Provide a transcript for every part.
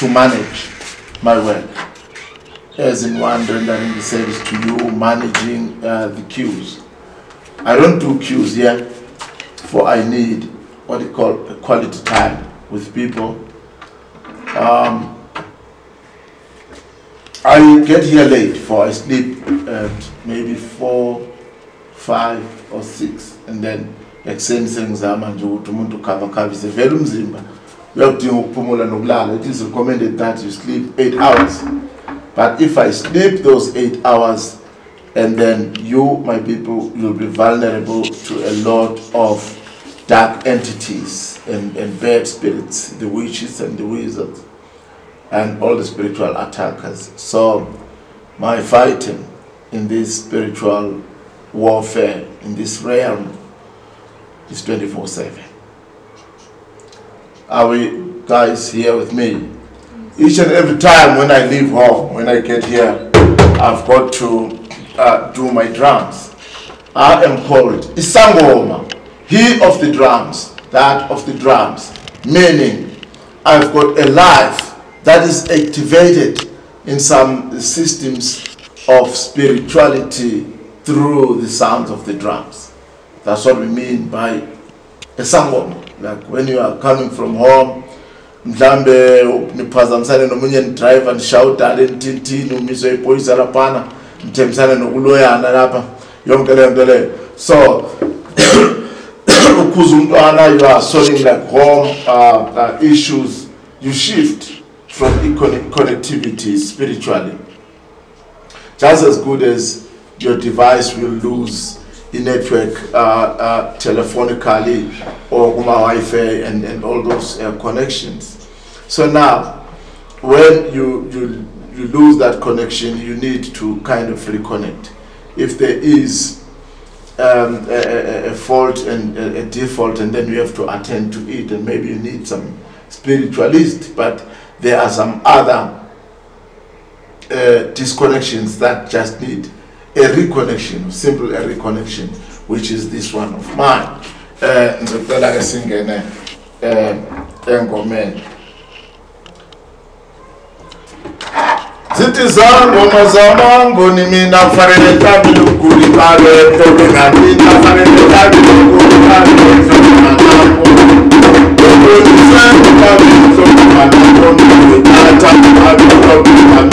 to manage my work, as in one rendering the service to you, managing the queues. I don't do queues here, for I need what they call quality time with people. I get here late, for I sleep at maybe 4, 5 or 6, and then ekuseni sengizama nje ukuthi umuntu ukhavakhavise vele umzimba uyakudinga ukuphumula nokulala. It is recommended that you sleep 8 hours, but if I sleep those 8 hours, and then you, my people, you'll be vulnerable to a lot of dark entities and bad spirits, the witches and the wizards, and all the spiritual attackers. So my fighting in this spiritual warfare, in this realm, is 24/7. Are we guys here with me? Each and every time when I leave home, when I get here, I've got to do my drums. I am called Isangoma, he of the drums, that of the drums, meaning I've got a life that is activated in some systems of spirituality through the sounds of the drums. That's what we mean by a sangoma. Like when you are coming from home, mhlambe niphazamisane nomunye driver nishawuta lentintini umiswe ipolice lapana nithembisane nokuloyana lapha yonke le nto le. So ukuze umntwana, you are solving like home issues, you shift from connectivity spiritually. Just as good as your device will lose the network telephonically or Wi-Fi and all those connections. So now, when you lose that connection, you need to kind of reconnect. If there is a fault and a default, and then you have to attend to it, and maybe you need some spiritualist, but there are some other disconnections that just need a reconnection, simple a reconnection, which is this one of mine. Ngicela ke singene engomeni. Zithi zangoma zamangoni mina kufanele tabile ukugula ibale tobe ngani kufanele tabile ukugula ibale tobe ngani ukuzisana tabile tobe ngani ukuthatha tabile tobe ngani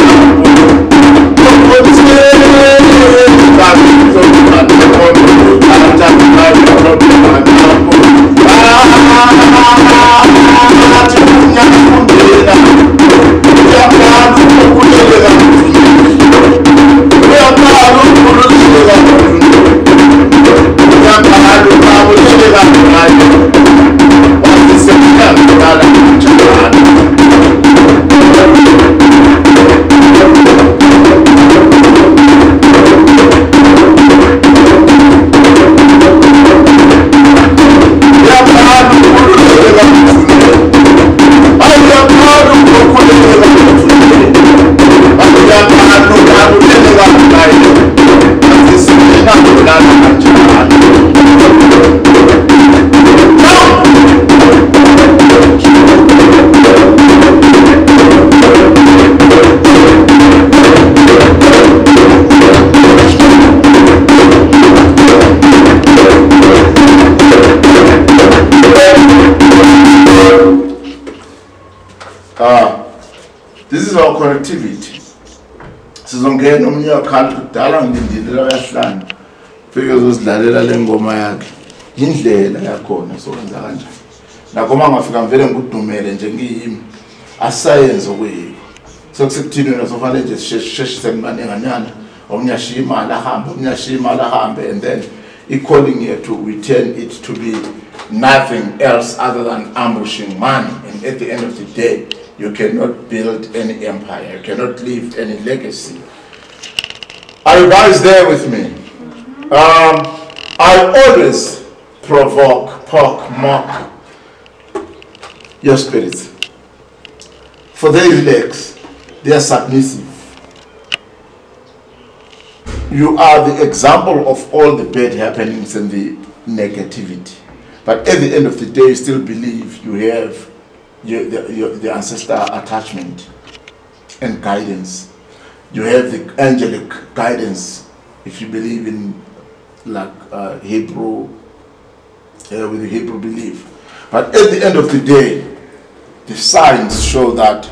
This is our connectivity. Sizongena omunye wakhala kudala ngindindela yahlanga. Fike uzosilalela lengoma yakhe. Indlela yakhona sokwenza kanjani. Nakoma ngafika ngivele ngudumele nje ngiyimi. Asayenze okuyiko. Sokusekuthini wena sofanele nje sisheshise nibanenganyana. Omunye ashiya imali ahambe, omunye ashiya imali ahambe, and then calling yethu we turn it to be nothing else other than ambushing money, and at the end of the day you cannot build any empire, you cannot leave any legacy. Are you guys there with me? I always provoke, poke, mock your spirits. For they relax, they are submissive. You are the example of all the bad happenings and the negativity. But at the end of the day, you still believe you have the ancestor attachment and guidance. You have the angelic guidance, if you believe in like Hebrew, with the Hebrew belief. But at the end of the day, the signs show that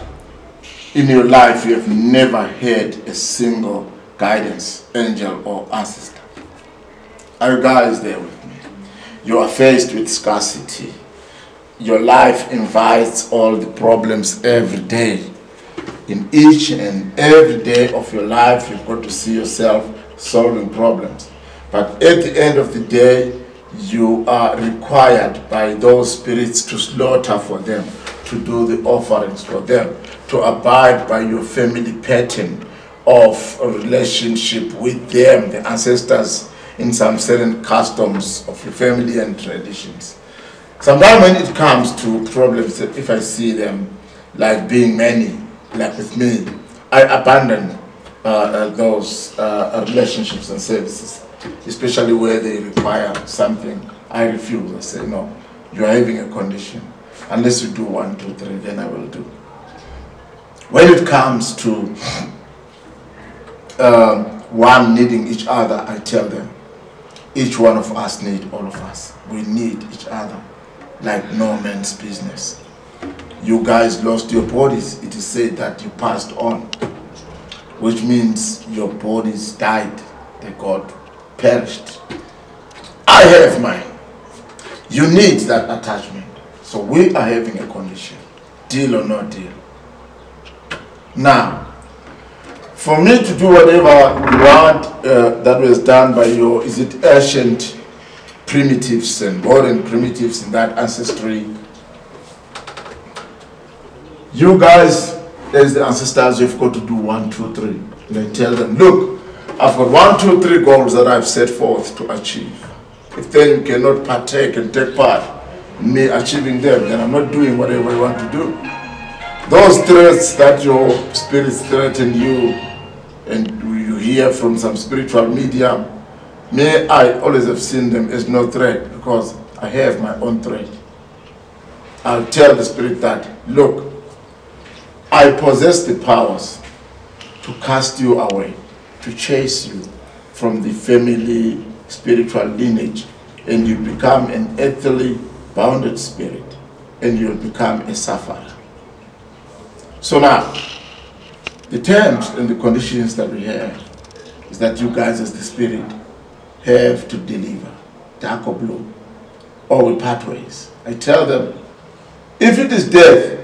in your life you have never had a single guidance, angel or ancestor. Are you guys there with me? You are faced with scarcity. Your life invites all the problems every day. In each and every day of your life, you've got to see yourself solving problems. But at the end of the day, you are required by those spirits to slaughter for them, to do the offerings for them, to abide by your family pattern of a relationship with them, the ancestors, in some certain customs of your family and traditions. Sometimes when it comes to problems, if I see them like being many, like with me, I abandon those relationships and services, especially where they require something. I refuse. I say, no, you are having a condition. Unless you do 1, 2, 3, then I will do. When it comes to one needing each other, I tell them, each one of us need all of us. We need each other like no man's business. You guys lost your bodies. It is said that you passed on, which means your bodies died. They got perished. I have mine. You need that attachment. So we are having a condition, deal or no deal. Now, for me to do whatever you want that was done by your, is it ancient primitives and modern primitives in that ancestry, you guys, as the ancestors, you've got to do 1, 2, 3. And I tell them, look, I've got 1, 2, 3 goals that I've set forth to achieve. If then you cannot partake and take part in me achieving them, then I'm not doing whatever I want to do. Those threats that your spirits threaten you, and you hear from some spiritual media, may I always have seen them as no threat, because I have my own threat. I'll tell the spirit that, look, I possess the powers to cast you away, to chase you from the family spiritual lineage, and you become an earthly bounded spirit, and you'll become a sufferer. So now, the terms and the conditions that we have is that you guys as the spirit have to deliver, dark or blue, or we part ways. I tell them, if it is death,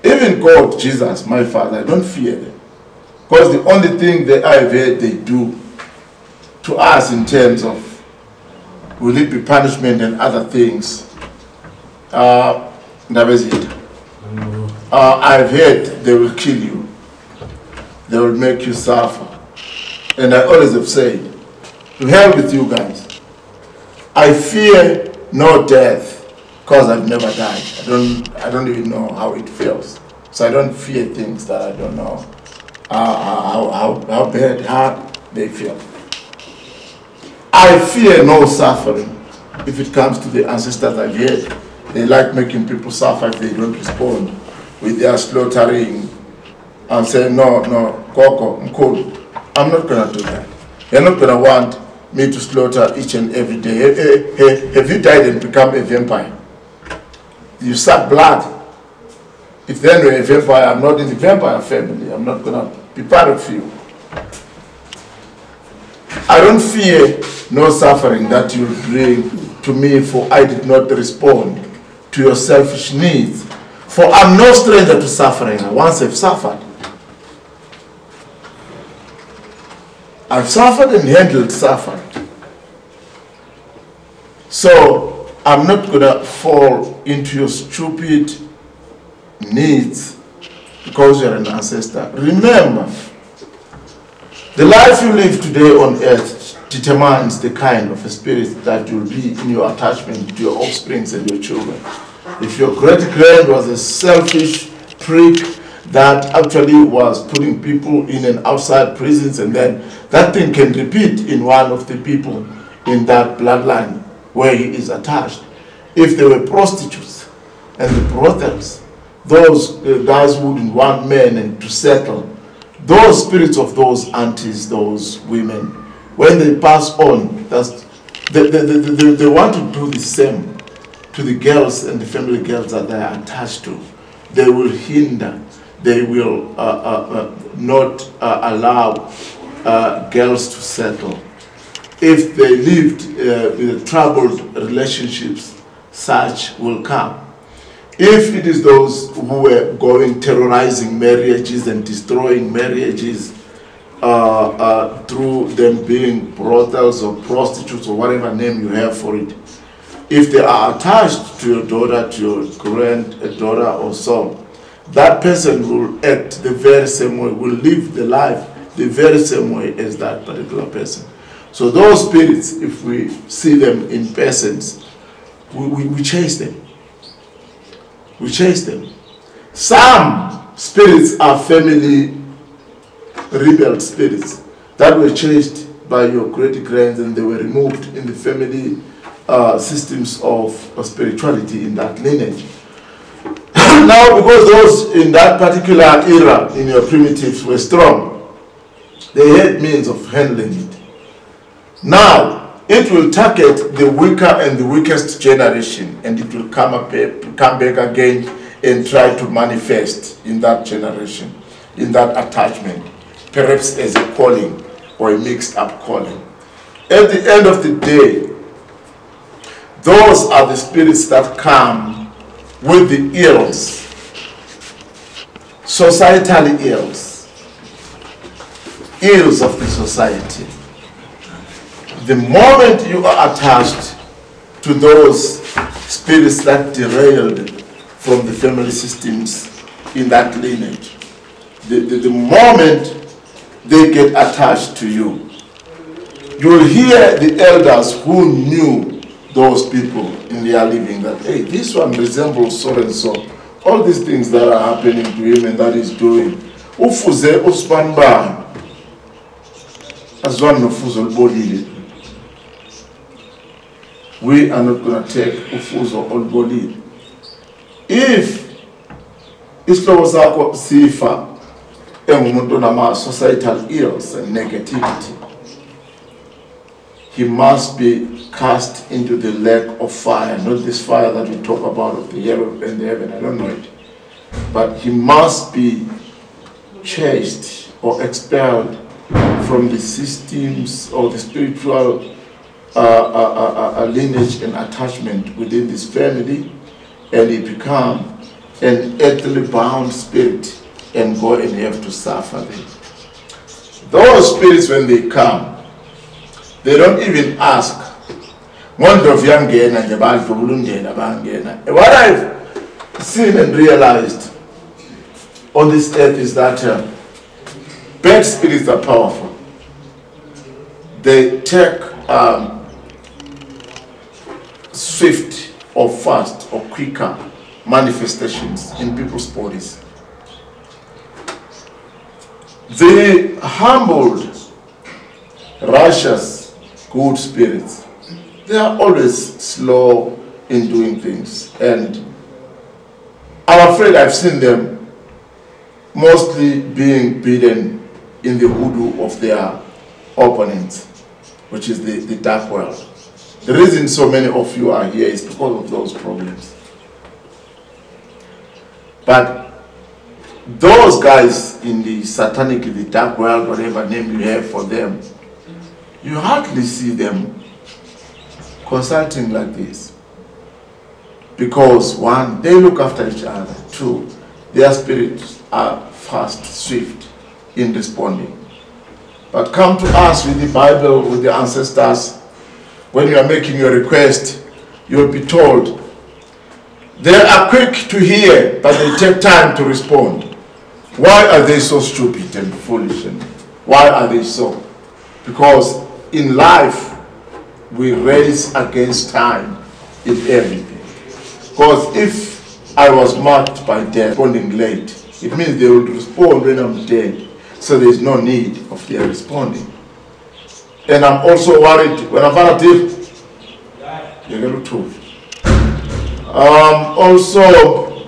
even God, Jesus, my Father, I don't fear them. Because the only thing that I've heard they do to us in terms of will it be punishment and other things, I've heard they will kill you. They will make you suffer. And I always have said, to hell with you guys. I fear no death because I've never died. I don't even know how it feels. So I don't fear things that I don't know how bad, how they feel. I fear no suffering. If it comes to the ancestors I've heard, they like making people suffer if they don't respond with their slaughtering and say, no, Koko, Mkulu, I'm not going to do that. You're not going to want me to slaughter each and every day. Have you died and become a vampire? You suck blood. If then you're a vampire, I'm not in the vampire family. I'm not going to be part of you. I don't fear no suffering that you bring to me, for I did not respond to your selfish needs. For I'm no stranger to suffering. I once have suffered. I've suffered and handled suffering. So I'm not going to fall into your stupid needs because you're an ancestor. Remember, the life you live today on earth determines the kind of a spirit that you'll be in your attachment to your offsprings and your children. If your great-grand was a selfish prick that actually was putting people in and outside prisons, and then that thing can repeat in one of the people in that bloodline where he is attached. If they were prostitutes and the brothels those guys who wouldn't want men and to settle, those spirits of those aunties, those women, when they pass on, they want to do the same to the girls and the family girls that they are attached to. They will hinder, they will not allow girls to settle. If they lived with troubled relationships, such will come. If it is those who were going terrorizing marriages and destroying marriages through them being brothels or prostitutes or whatever name you have for it, if they are attached to your daughter, to your granddaughter or so, that person will act the very same way, will live the life the very same way as that particular person. So those spirits, if we see them in persons, we chase them. We chase them. Some spirits are family rebel spirits that were chased by your great-grands and they were removed in the family systems of spirituality in that lineage. Now, because those in that particular era in your primitives were strong, they had means of handling it. Now, it will target the weaker and the weakest generation, and it will come back again and try to manifest in that generation, in that attachment, perhaps as a calling or a mixed-up calling. At the end of the day, those are the spirits that come with the ills, societal ills of the society. The moment you are attached to those spirits that derailed from the family systems in that lineage, the moment they get attached to you, you will hear the elders who knew those people in their living that, hey, this one resembles so and so. All these things that are happening to him and that he's doing. Ufuze uspanba azwan nofuzo olbolile. We are not going to take ufuzo olbolile. If isihlobo sakho sifa engumuntu onama societal ills and negativity, he must be cast into the lake of fire, not this fire that we talk about of the yellow and the heaven, I don't know it. But he must be chased or expelled from the systems or the spiritual lineage and attachment within this family, and he become an earthly bound spirit and go and have to suffer them. Those spirits, when they come, they don't even ask. What I've seen and realized on this earth is that bad spirits are powerful. They take swift or fast or quicker manifestations in people's bodies. The humbled, righteous, good spirits, they are always slow in doing things, and I'm afraid I've seen them mostly being beaten in the hoodoo of their opponents, which is the dark world. The reason so many of you are here is because of those problems. But those guys in the satanic, the dark world, whatever name you have for them, you hardly see them consulting like this. Because one, they look after each other. Two, their spirits are fast, swift in responding. But come to us with the Bible, with the ancestors, when you are making your request, you'll be told, they are quick to hear, but they take time to respond. Why are they so stupid and foolish? And why are they so? Because in life, we race against time in everything. Because if I was marked by death, responding late, it means they will respond when I'm dead. So there's no need of their responding. And I'm also worried when I'm relative, you're going to also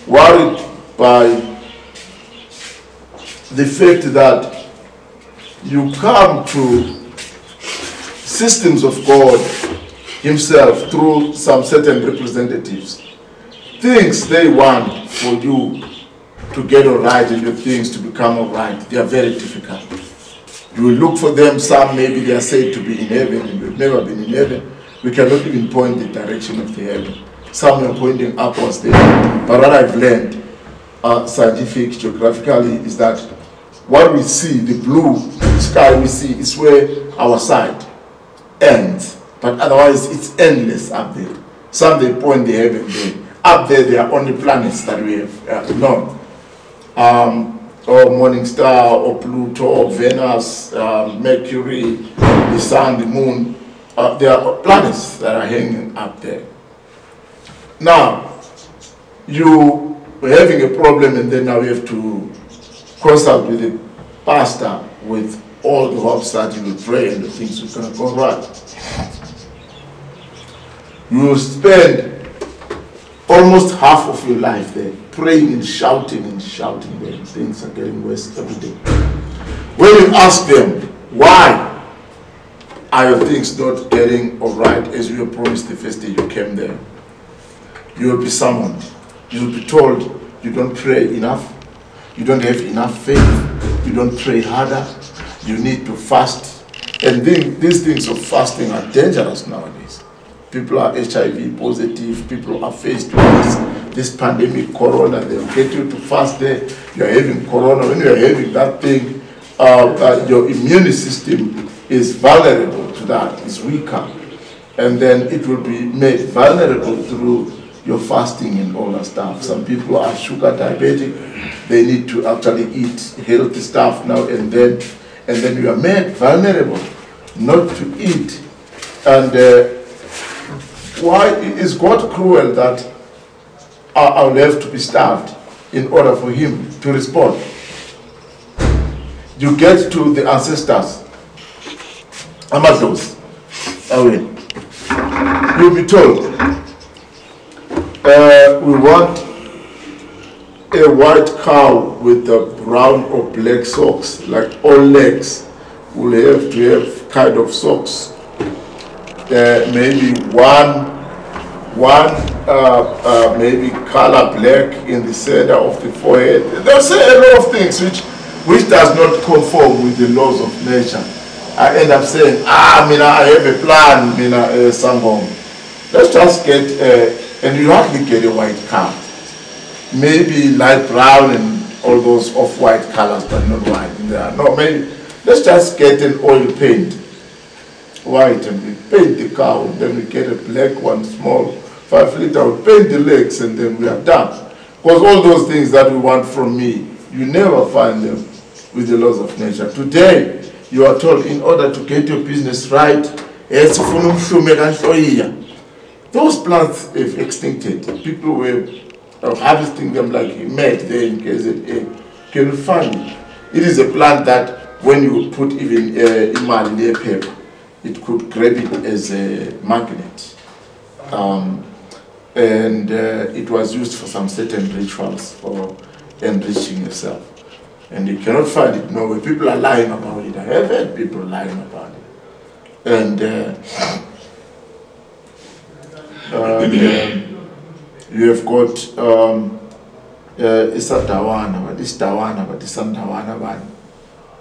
worried by the fact that you come to systems of God himself through some certain representatives. Things they want for you to get all right and your things to become all right, they are very difficult. You will look for them, some maybe they are said to be in heaven and we've never been in heaven. We cannot even point the direction of the heaven. Some are pointing upwards there. But what I've learned, scientific, geographically, is that what we see, the blue sky we see, is where our side ends. But otherwise, it's endless up there. Some they point the heaven there. Up there, there are only planets that we have known. Or Morning Star, or Pluto, or Venus, Mercury, the Sun, the Moon. There are planets that are hanging up there. Now, you are having a problem, and then now you have to consult with the pastor with all the hopes that you will pray and the things are going to go right. You will spend almost half of your life there, praying and shouting, and things are getting worse every day. When you ask them, why are your things not getting all right as you were promised the first day you came there? You will be summoned. You will be told you don't pray enough, you don't have enough faith, you don't pray harder, you need to fast. And these things of fasting are dangerous nowadays. People are HIV positive, people are faced with this pandemic, corona, they'll get you to fast there, you're having corona. When you're having that thing, your immune system is vulnerable to that, it's weaker. And then it will be made vulnerable through your fasting and all that stuff. Some people are sugar diabetic, they need to actually eat healthy stuff now and then you are made vulnerable not to eat. And why is God cruel that I will have to be starved in order for him to respond? You get to the ancestors, Amados, you'll be told, we want a white cow with a brown or black socks, like all legs will have to have kind of socks. Maybe one maybe color black in the center of the forehead. They'll say a lot of things which does not conform with the laws of nature. I end up saying, I have a plan, some home. Let's just get, and you hardly get a white cow. Maybe light brown and all those off-white colors, but not white. No, maybe let's just get an oil paint, white, and we paint the cow, and then we get a black one, small, 5 liter, we paint the legs, and then we are done. Because all those things that we want from me, you never find them with the laws of nature. Today, you are told in order to get your business right, those plants have extincted. People were harvesting them like mad there in KZA. Can you find it? It is a plant that when you put even imali near paper, it could grab it as a magnet. And it was used for some certain rituals for enriching yourself. And you cannot find it nowhere. People are lying about it. I have heard people lying about it. And you have got Isadawana, but this Dawana, but this Sandawana.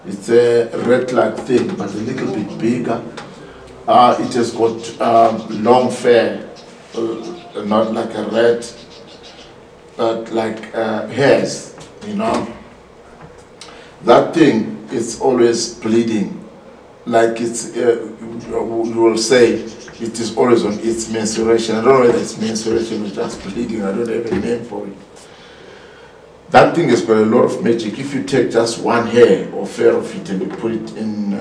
It's a rat-like thing, but a little bit bigger. It has got long fur, not like a rat, but like hairs, you know. That thing is always bleeding, like it's, you will say, it is always on its menstruation. I don't know whether it's menstruation or just bleeding, I don't have a name for it. That thing has got a lot of magic. If you take just one hair or fur of it and you put it in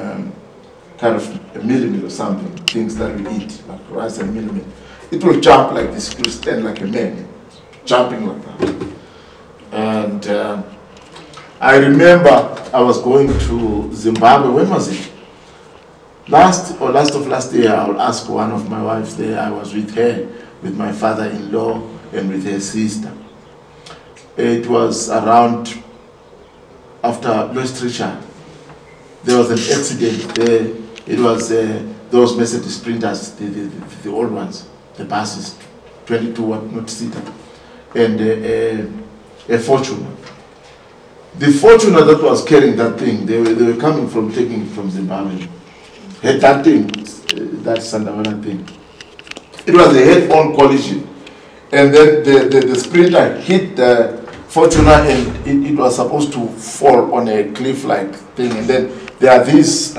kind of a millimeter or something, things that we eat, like rice and millimeter, it will jump like this, it will stand like a man, jumping like that. And I remember I was going to Zimbabwe. When was it? Last of last year, I will ask one of my wives there. I was with her, with my father-in-law, and with her sister. It was around after West Richard. There was an accident there. It was those Mercedes Sprinters, the old ones, the buses, 22 not seater, and a Fortuner. The Fortuner that was carrying that thing, they were coming from taking it from Zimbabwe. Had that thing, that Sandavana thing. It was a head-on collision, and then the Sprinter hit the Fortuner, and it was supposed to fall on a cliff-like thing, and then there are these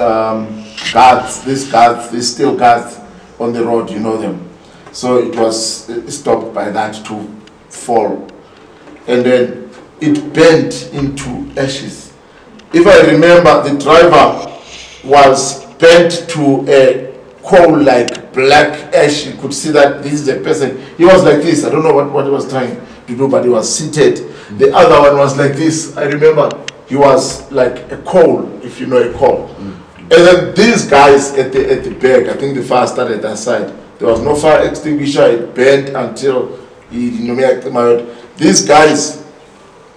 guards, these steel guards on the road, you know them. So it was stopped by that to fall, and then it bent into ashes. If I remember, the driver was bent to a coal-like black ash. You could see that this is a person. He was like this. I don't know what he was trying to do, but he was seated. The other one was like this. I remember he was like a coal, if you know a coal. And then these guys at the back, I think the fire started that side. There was no fire extinguisher. It burned until these guys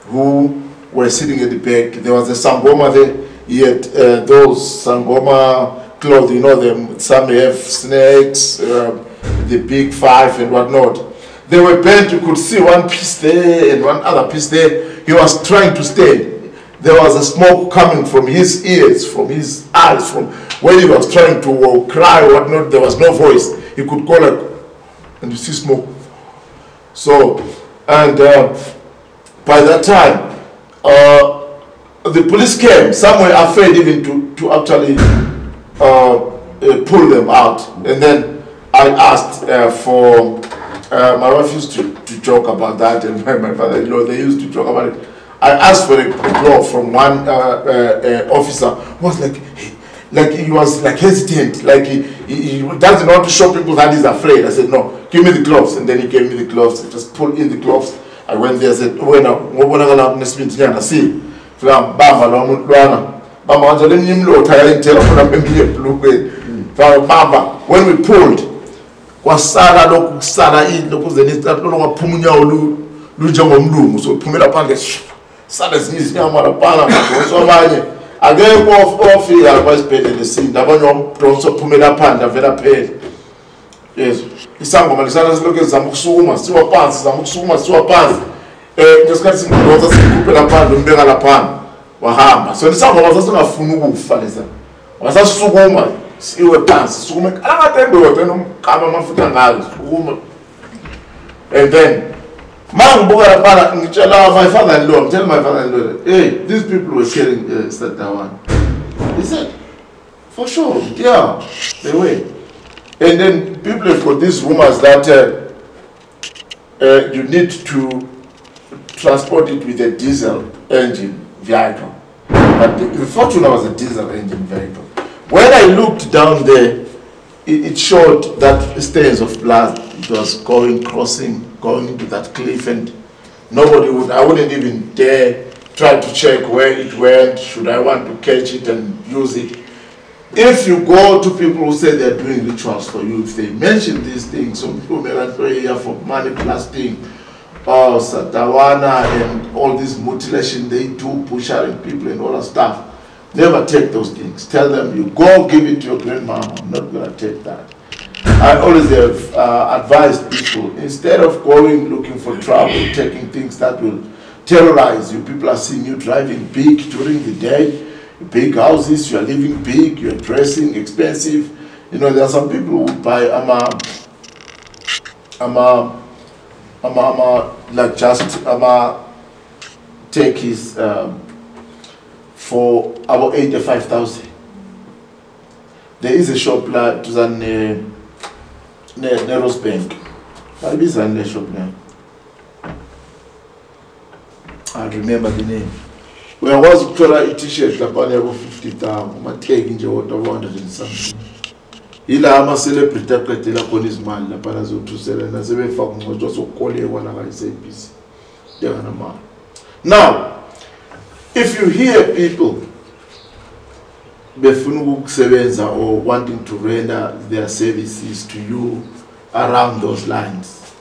who were sitting at the back, there was a Sangoma there. He had those Sangoma clothes, you know them. Some have snakes, the big five and whatnot. They were bent. You could see one piece there and one other piece there. He was trying to stand. There was a smoke coming from his ears, from his eyes, from when he was trying to cry or whatnot. There was no voice. He could go like, and you see smoke. So, and by that time, the police came. Some were afraid even to actually pull them out. And then I asked for, my wife used to joke about that, and my father-in-law, they used to joke about it. I asked for a glove from one officer who was like he was like hesitant, like he doesn't want to show people that he's afraid. I said, no, give me the gloves. And then he gave me the gloves. I just pulled in the gloves. I went there and said, oh, no, see. When we pulled, so pumela pande sada zinyama lapana ngosomanye akekho ofika kwasibhedlela sinda abanye donso phumela phandle avela phela. Yes, isangoma lisana silokhu ezama ukusukuma siwa phansi, sizama ukusukuma siwa phansi. Ngesikhathi singidonsa sikupela phandle umbeka lapha wahamba. So isangoma sasingafuni ukufa lesa. Wasasukuma siwe phansi, sukuma akatembe wona nomkama amafutha ngayo sukuma. And then my father-in-law, I'm telling my father-in-law, hey, these people were killing Satawana. He said, for sure, yeah, they were. And then people have got these rumors that you need to transport it with a diesel engine vehicle. But the Fortuna was a diesel engine vehicle. When I looked down there, it showed that stains of blood. It was crossing, going into that cliff, and I wouldn't even dare try to check where it went. Should I want to catch it and use it? If you go to people who say they're doing rituals for you, if they mention these things, some people may not pray here for money blasting, or Satawana, and all this mutilation they do, pushing people and all that stuff. Never take those things. Tell them, you go give it to your grandmama. I'm not going to take that. I always have advised people, instead of going looking for trouble, taking things that will terrorize you. People are seeing you driving big during the day, big houses, you are living big, you are dressing expensive. You know, there are some people who buy take his for about 85,000. There is a shop like to the Neros Bank. What is the shop now? I remember the name. When I was to a t-shirt, about 50,000, I'm taking you what I wanted in something. Ila ama celebrity akatela konis man la para zo to sell na sebe fa ko jo so kole wala ga say peace. They are man. Now, if you hear people befunu kusebenza or wanting to render their services to you around those lines,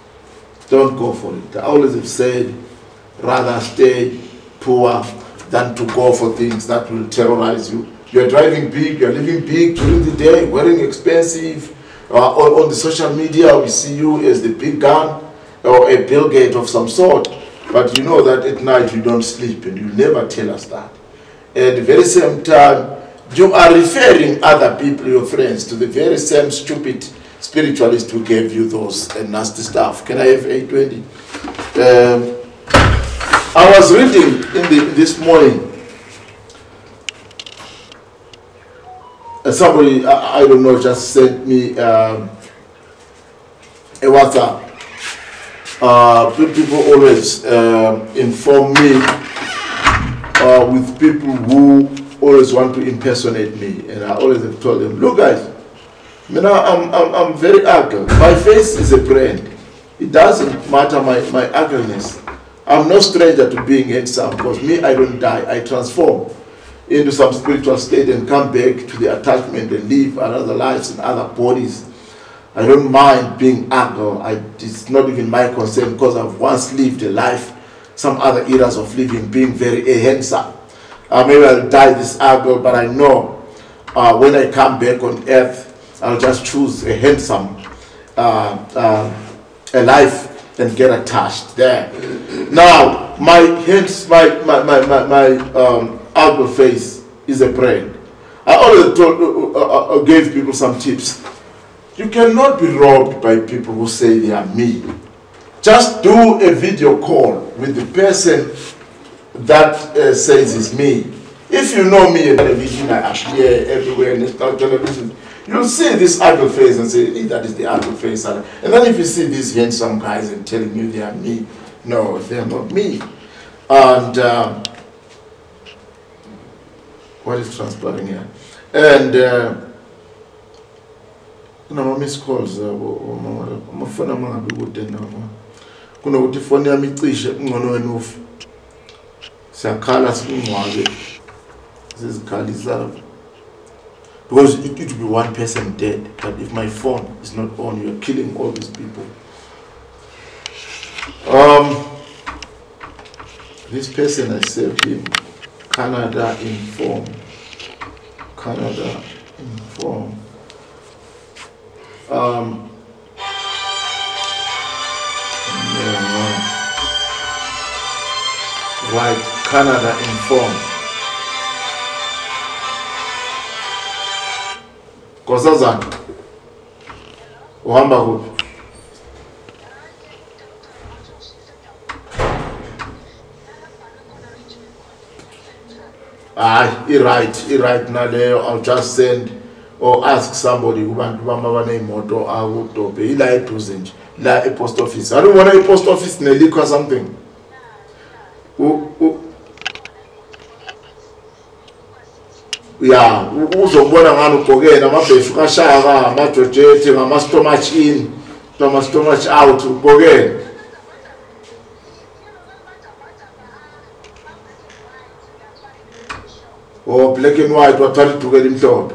don't go for it. I always have said, rather stay poor than to go for things that will terrorize you. You're driving big, you're living big during the day, wearing expensive. On the social media, we see you as the big gun or a Bill Gates of some sort. But you know that at night you don't sleep, and you never tell us that. At the very same time, you are referring other people, your friends, to the very same stupid spiritualist who gave you those nasty stuff. Can I have 820? I was reading this morning. Somebody, I don't know, just sent me a WhatsApp. People always inform me with people who always want to impersonate me, and I always have told them, look guys, I'm very ugly. My face is a brand. It doesn't matter my ugliness. I'm no stranger to being handsome, because me, I don't die. I transform into some spiritual state and come back to the attachment and live another lives in other bodies. I don't mind being ugly. It's not even my concern, because I've once lived a life, some other eras of living, being very handsome. Maybe I'll die this ugly, but I know when I come back on earth, I'll just choose a handsome a life and get attached there. Now, my ugly face is a brand. I always gave people some tips. You cannot be robbed by people who say they are me. Just do a video call with the person that says it's me. If you know me on television, I appear everywhere in national television, you'll see this ugly face and say, hey, that is the ugly face. And then if you see these handsome guys and telling you they are me, no, they are not me. And what is transpiring here? And my missed calls. My phone am good then now. Kuna uti phone yami icishe ngcono wena siyakhala singcwabe sizikhali zabo. Because it would be one person dead, but if my phone is not on, you're killing all these people. This person, I saved him. Canada Inform. Canada Inform. Right, Canada Inform. Kosazana. Uhamba kuphi? Right naleyo. I'll just send or ask somebody kubantu bama banemoto akudobe ila eduze nje la post office. I don't want a post office nelikho something. Yeah, uzobona ngani ugqoke namabhefu kashaka amajojethi ngama stomach in noma stomach out ugqoke. Oh, black and white wathwala igqoke imhlophe.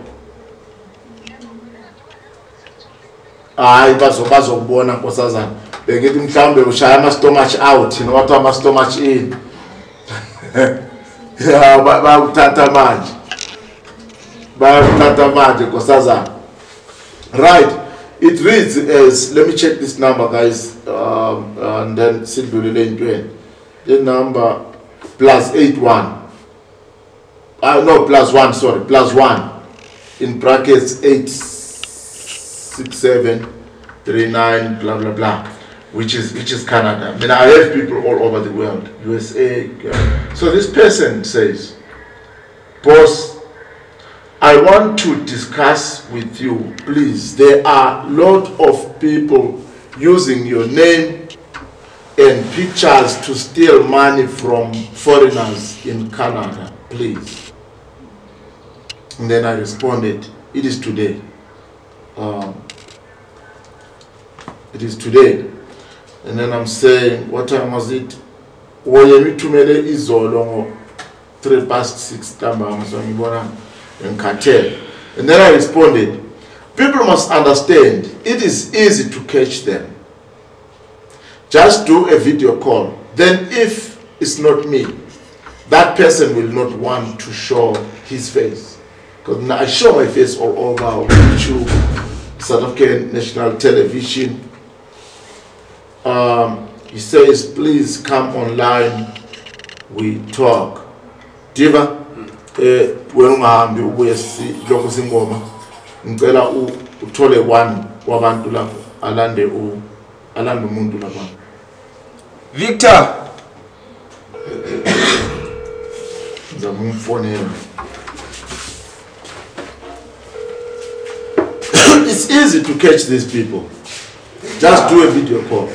Hayi bazobona nkosazana. Bengithi mhlambe ushaya ama stomach out noma wathi ama stomach in. Yeah, bayakuthatha manje. Right, it reads as, let me check this number guys, and then the number +81 no +1, sorry, +1 in brackets 86739 blah blah blah, which is Canada. I mean, I have people all over the world, USA. So this person says, boss, I want to discuss with you, please. There are a lot of people using your name and pictures to steal money from foreigners in Canada, please. And then I responded, it is today. It is today. And then I'm saying, what time was it? Woyemi tumele izolo 6:03 and cartel. And then I responded, people must understand it is easy to catch them. Just do a video call. Then if it's not me, that person will not want to show his face. Because I show my face all over YouTube, South African national television. He says, please come online, we talk. Diva, ungahambi ubuye lokho singoma, ngicela uthole one wabantu lapho alande umuntu lapha. Victor, it's easy to catch these people. Just do a video call.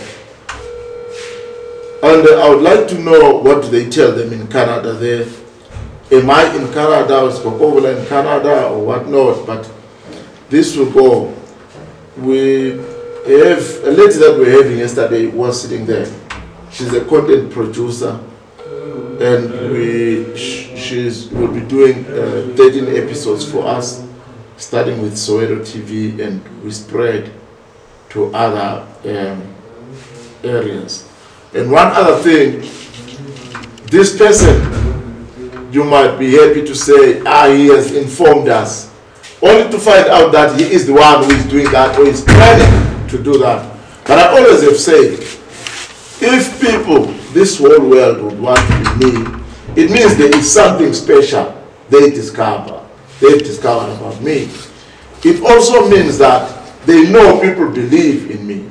And I would like to know what do they tell them in Canada there. Am I in Canada or Spokovola in Canada or whatnot? But this will go. We have a lady that we were having yesterday was sitting there. She's a content producer, and she will be doing 13 episodes for us, starting with Soweto TV, and we spread to other areas. And one other thing, this person, you might be happy to say, he has informed us, only to find out that he is the one who is doing that or is planning to do that. But I always have said, if people, this whole world would want to be me, it means there is something special they've discovered about me. It also means that they know people believe in me.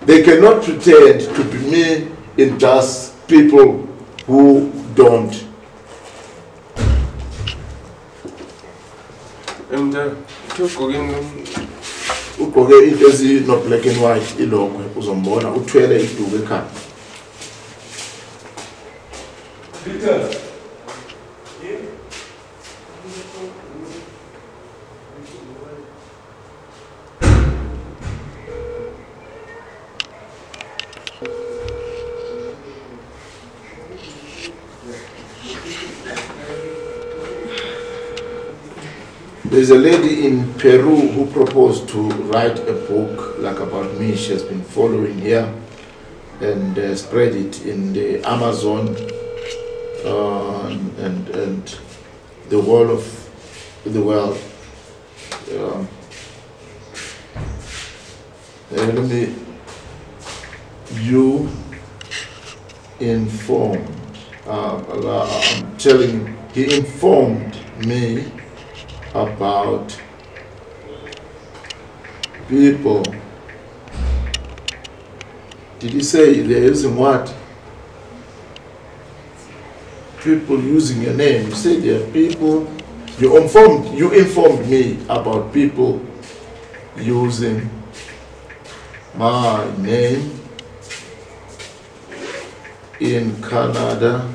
They cannot pretend to be me in just people who don't. And ugqoke into ezino black and white ilongwe uzombona uthwele iduku ekhanda. There's a lady in Peru who proposed to write a book like about me. She has been following here and spread it in the Amazon and the whole of the world. You informed, I'm telling you, he informed me about people. Did he say they're using what? People using your name. You said there are people. You informed me about people using my name in Canada.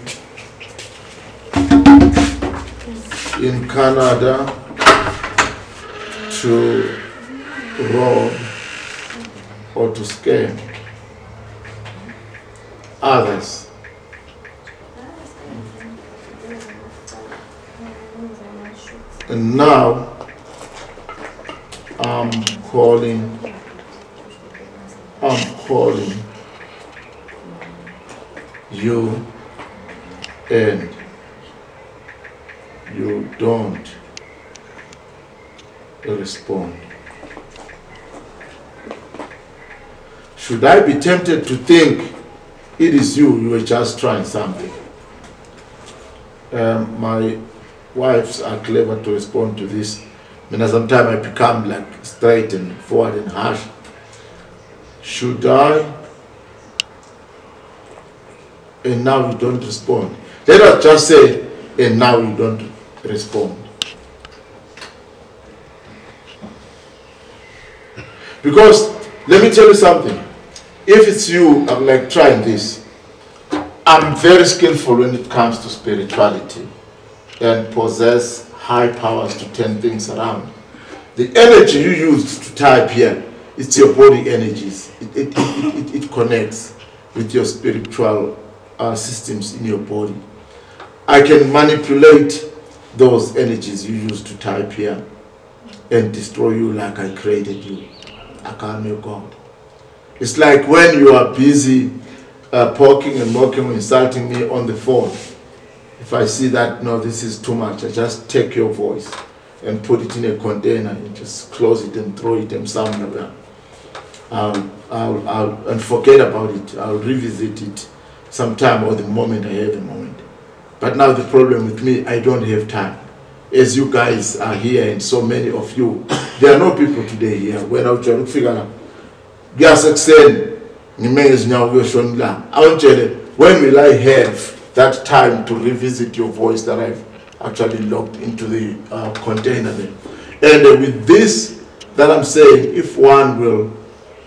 To rob or to scam others. And now I'm calling you, and you don't respond. Should I be tempted to think it is you were just trying something? My wives are clever to respond to this. Sometimes I become like straight and forward and harsh. Should I? And now you don't respond. Let us just say, and now you don't respond. Because, let me tell you something. If it's you, I'm like trying this. I'm very skillful when it comes to spirituality and possess high powers to turn things around. The energy you use to type here, it's your body energies. It connects with your spiritual systems in your body. I can manipulate those energies you use to type here and destroy you like I created you. I can't know God. It's like when you are busy poking and mocking or insulting me on the phone, if I see that, no, this is too much, I just take your voice and put it in a container and just close it and throw it somewhere. I'll forget about it. I'll revisit it sometime or the moment I have a moment. But now the problem with me, I don't have time. As you guys are here and so many of you, there are no people today here. When I try to figure out, when will I have that time to revisit your voice that I've actually locked into the container there? And with this that I'm saying, if one will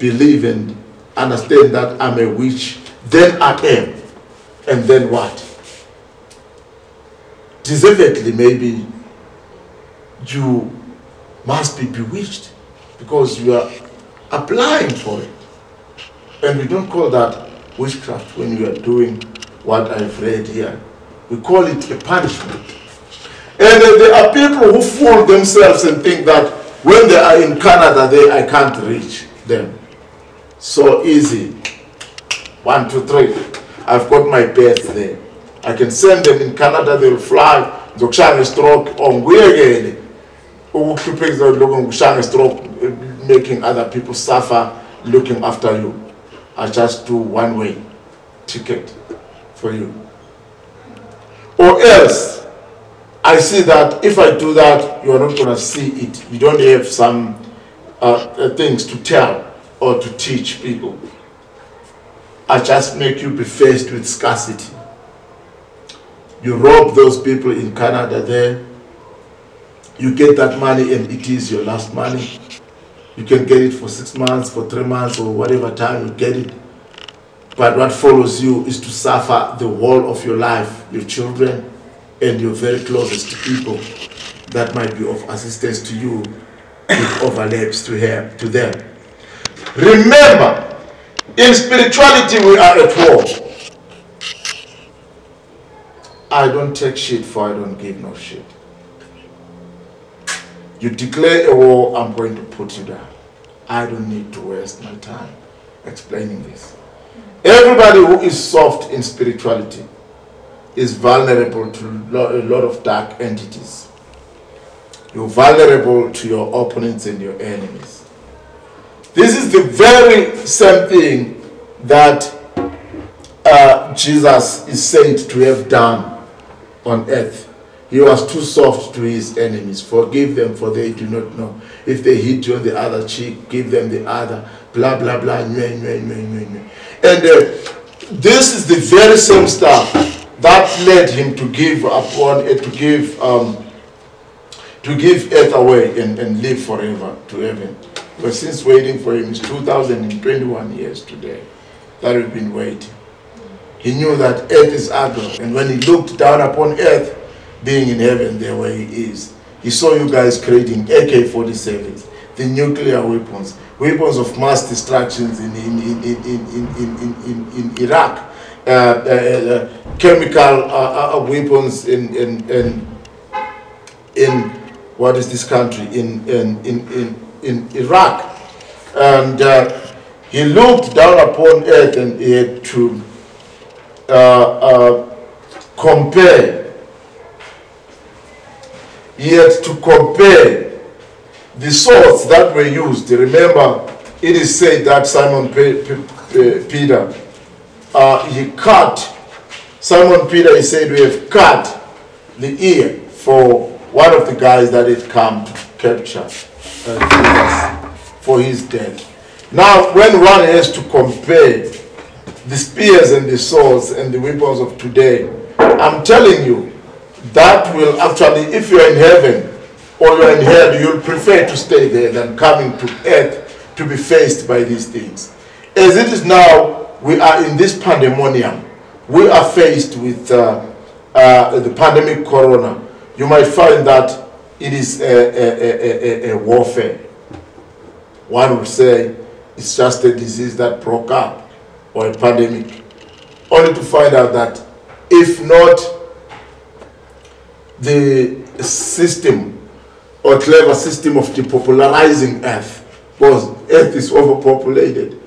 believe and understand that I'm a witch, then I am. And then what? Deservedly, maybe you must be bewitched because you are applying for it. And we don't call that witchcraft when you are doing what I've read here. We call it a punishment. And there are people who fool themselves and think that when they are in Canada, I can't reach them. So easy. 1, 2, 3. I've got my beds there. I can send them in Canada, they'll fly. Zokushanga stroke on weird. Stroke, making other people suffer, looking after you. I just do one-way ticket for you. Or else, I see that if I do that, you are not going to see it. You don't have some things to tell or to teach people. I just make you be faced with scarcity. You rob those people in Canada there. You get that money and it is your last money. You can get it for 6 months, for 3 months, or whatever time you get it. But what follows you is to suffer the whole of your life, your children, and your very closest people that might be of assistance to you. It overlaps to them. Remember, in spirituality we are at war. I don't take shit for I don't give no shit. You declare a war, I'm going to put you down. I don't need to waste my time explaining this. Everybody who is soft in spirituality is vulnerable to a lot of dark entities. You're vulnerable to your opponents and your enemies. This is the very same thing that Jesus is said to have done on earth. He was too soft to his enemies. Forgive them, for they do not know. If they hit you on the other cheek, give them the other. Blah, blah, blah. And this is the very same stuff that led him to give earth away and live forever to heaven. But since waiting for him is 2021 years today that we've been waiting. He knew that earth is ugly, and when he looked down upon earth, being in heaven there where he is, he saw you guys creating AK-47s, the nuclear weapons of mass destructions in Iraq, chemical weapons in what is this country, in Iraq. And he looked down upon earth and he had to compare. He had to compare the swords that were used. Remember, it is said that Simon Peter, he cut, Simon Peter, he said, we have cut the ear for one of the guys that had come to capture Jesus for his death. Now, when one has to compare the spears and the swords and the weapons of today, I'm telling you, that will actually, if you're in heaven or you're in hell, you'll prefer to stay there than coming to earth to be faced by these things. As it is now, we are in this pandemonium. We are faced with the pandemic corona. You might find that it is a warfare. One would say it's just a disease that broke up or a pandemic. Only to find out that if not the system or clever system of depopularizing earth, because earth is overpopulated,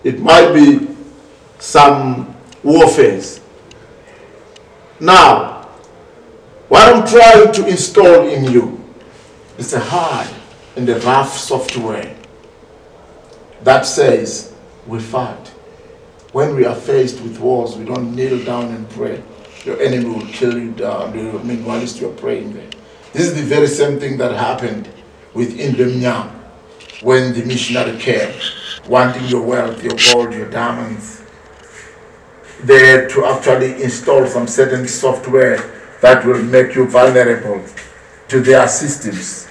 it might be some warfares. Now, what I'm trying to install in you is a hard and a rough software that says we fight. When we are faced with wars, we don't kneel down and pray. Your enemy will kill you down. Meanwhile, you're praying there. This is the very same thing that happened with Indemnyam when the missionary came, wanting your wealth, your gold, your diamonds. They had to actually install some certain software that will make you vulnerable to their systems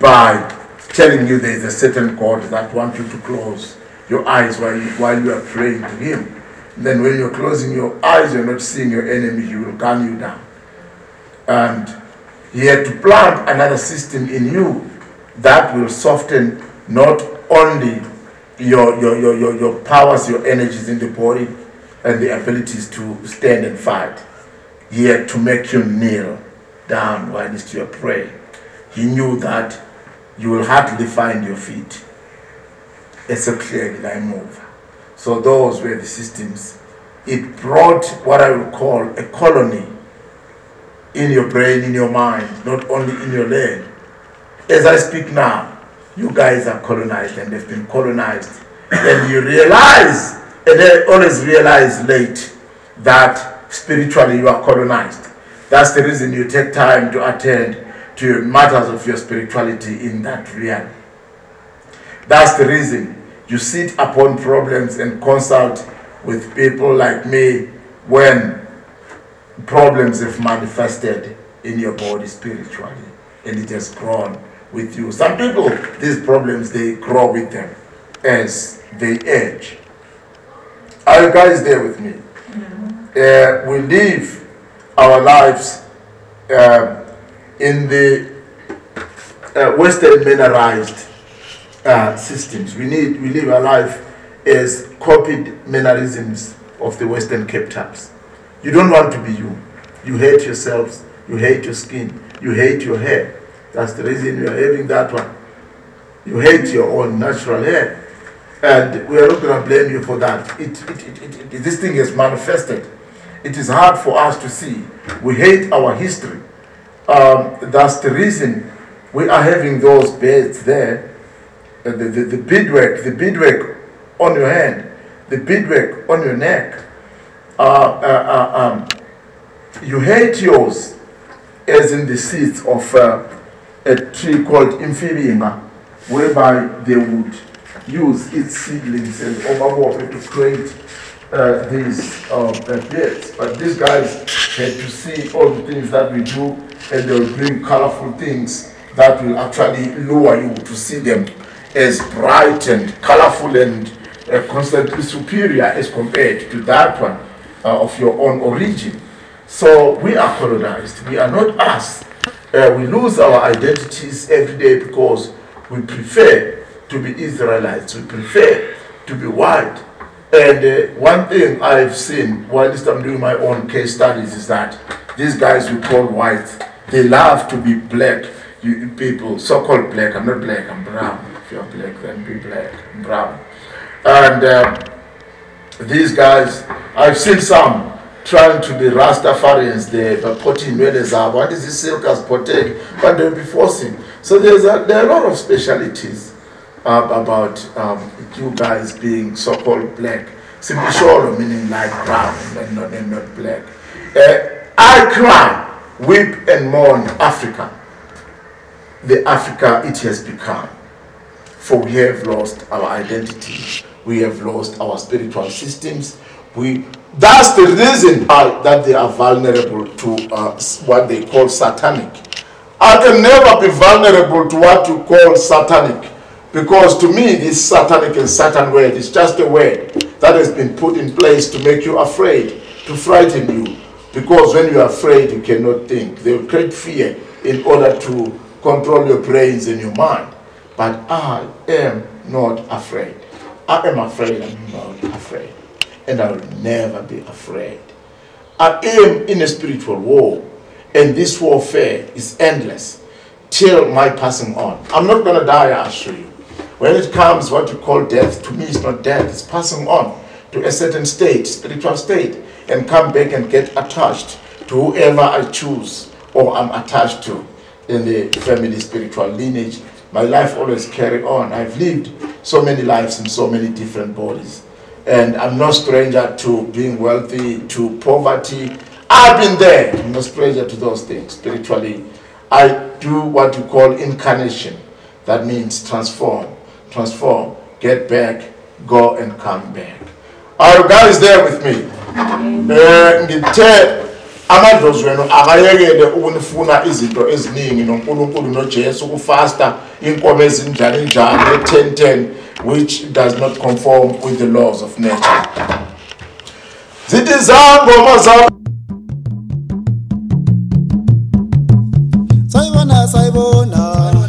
by telling you there is a certain God that wants you to close your eyes while you are praying to him. And then when you're closing your eyes, you're not seeing your enemy, he will gun you down. And he had to plant another system in you that will soften not only your powers, your energies in the body, and the abilities to stand and fight. He had to make you kneel down while you are praying. He knew that you will hardly find your feet. It's so clear that I move. So those were the systems. It brought what I would call a colony in your brain, in your mind, not only in your leg. As I speak now, you guys are colonized and they've been colonized. And you realize, and I always realize late, that spiritually you are colonized. That's the reason you take time to attend to matters of your spirituality in that realm. That's the reason you sit upon problems and consult with people like me when problems have manifested in your body spiritually and it has grown with you. Some people, these problems, they grow with them as they age. Are you guys there with me? We live our lives in the Western mannerized systems. We live our life as copied mannerisms of the Western Cape Towns. You don't want to be you. You hate yourselves. You hate your skin. You hate your hair. That's the reason you are having that one. You hate your own natural hair. And we are not going to blame you for that. This thing is manifested. It is hard for us to see. We hate our history. That's the reason we are having those beads there. The beadwork on your hand, the beadwork on your neck. You hate yours as in the seeds of a tree called Imfibinga, whereby they would use its seedlings and overwater to create these beads. But these guys had to see all the things that we do, and they will bring colorful things that will actually lure you to see them as bright and colorful and constantly superior as compared to that one of your own origin. So we are colonized. We are not us. We lose our identities every day because we prefer to be Israelites. We prefer to be white. And one thing I've seen while I'm doing my own case studies is that these guys we call white, they love to be black. You people, so-called black. I'm not black, I'm brown. If you're black, then be black. I'm brown. And these guys, I've seen some trying to be Rastafarians there, but potting where there's what is this silk as potting, but they'll be forcing. So there are a lot of specialities about you guys being so-called black. Simply sure, meaning like brown and not black. I cry, weep and mourn Africa. The Africa it has become. For we have lost our identity. We have lost our spiritual systems. That's the reason that they are vulnerable to what they call satanic. I can never be vulnerable to what you call satanic, because to me this satanic and Satan word is just a word that has been put in place to make you afraid, to frighten you. Because when you are afraid, you cannot think. They will create fear in order to control your brains and your mind. But I am not afraid. I am afraid, I'm not afraid. And I will never be afraid. I am in a spiritual war, and this warfare is endless till my passing on. I'm not going to die, I assure you. When it comes what you call death, to me it's not death, it's passing on to a certain state, spiritual state, and come back and get attached to whoever I choose or I'm attached to in the family spiritual lineage. My life always carry on. I've lived so many lives in so many different bodies. And I'm no stranger to being wealthy, to poverty. I've been there. I'm no stranger to those things spiritually. I do what you call incarnation. That means transform, get back, go and come back. Are you guys there with me? Ngithe amadlozi wenu akayekele ukunifuna izinto eziningi noNkulunkulu noJesu ukufasta inkomo ezinjani njani e10:10 which does not conform with the laws of nature. Zithi zangoma za Sayibona